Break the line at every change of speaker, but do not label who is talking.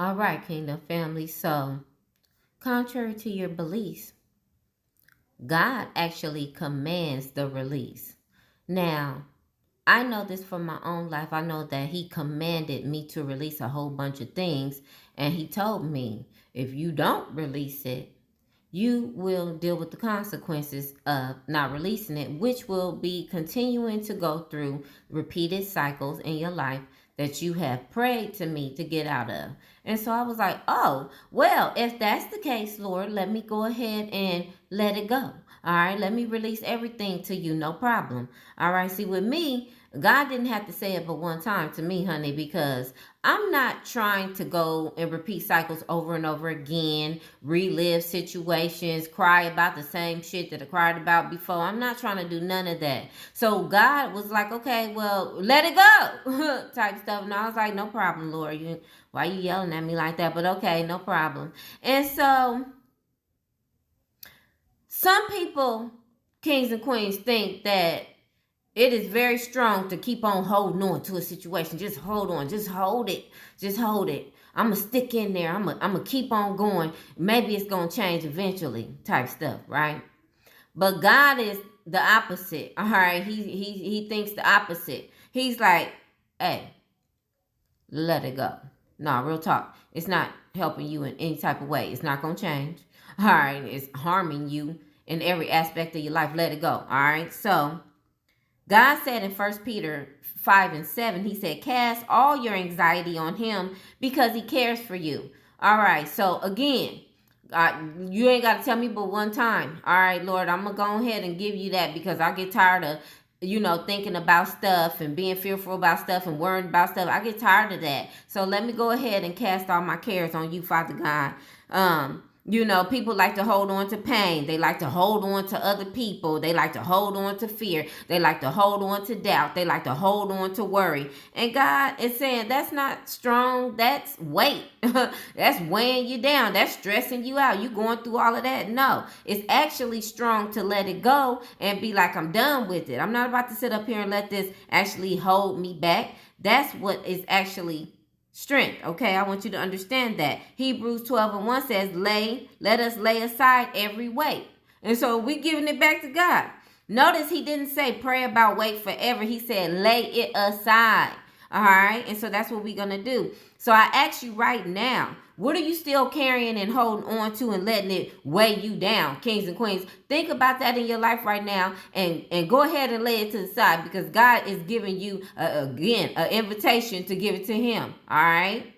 All right, Kingdom family. So, contrary to your beliefs, God actually commands the release. Now, I know this from my own life. I know that He commanded me to release a whole bunch of things. And He told me, if you don't release it, you will deal with the consequences of not releasing it, which will be continuing to go through repeated cycles in your life that you have prayed to me to get out of. And so I was like, oh, well, if that's the case, Lord, let me go ahead and let it go. All right, let me release everything to you, no problem. All right, see, with me, God didn't have to say it but one time to me, honey, because I'm not trying to go and repeat cycles over and over again, relive situations, cry about the same shit that I cried about before. I'm not trying to do none of that. So God was like, okay, well, let it go type stuff. And I was like, no problem, Lord. Why you yelling at me like that? But okay, no problem. And so some people, kings and queens, think that it is very strong to keep on holding on to a situation. Just hold on. Just hold it. Just hold it. I'm going to stick in there. I'm going to keep on going. Maybe it's going to change eventually type stuff, right? But God is the opposite. All right. He thinks the opposite. He's like, hey, let it go. No, real talk. It's not helping you in any type of way. It's not going to change. All right. It's harming you in every aspect of your life. Let it go. All right. So God said in 1 Peter 5:7, He said, cast all your anxiety on Him because He cares for you. All right. So again, you ain't got to tell me but one time. All right, Lord, I'm going to go ahead and give you that because I get tired of, thinking about stuff and being fearful about stuff and worrying about stuff. I get tired of that. So let me go ahead and cast all my cares on you, Father God. People like to hold on to pain. They like to hold on to other people. They like to hold on to fear. They like to hold on to doubt. They like to hold on to worry. And God is saying that's not strong. That's weight. That's weighing you down. That's stressing you out. You going through all of that? No, it's actually strong to let it go and be like, I'm done with it. I'm not about to sit up here and let this actually hold me back. That's what is actually strength. Okay, I want you to understand that. Hebrews 12:1 says, let us lay aside every weight. And so we giving it back to God. Notice He didn't say pray about weight forever. He said lay it aside. All right. And so that's what we're going to do. So I ask you right now, what are you still carrying and holding on to and letting it weigh you down, kings and queens? Think about that in your life right now and go ahead and lay it to the side because God is giving you, again, an invitation to give it to Him. All right.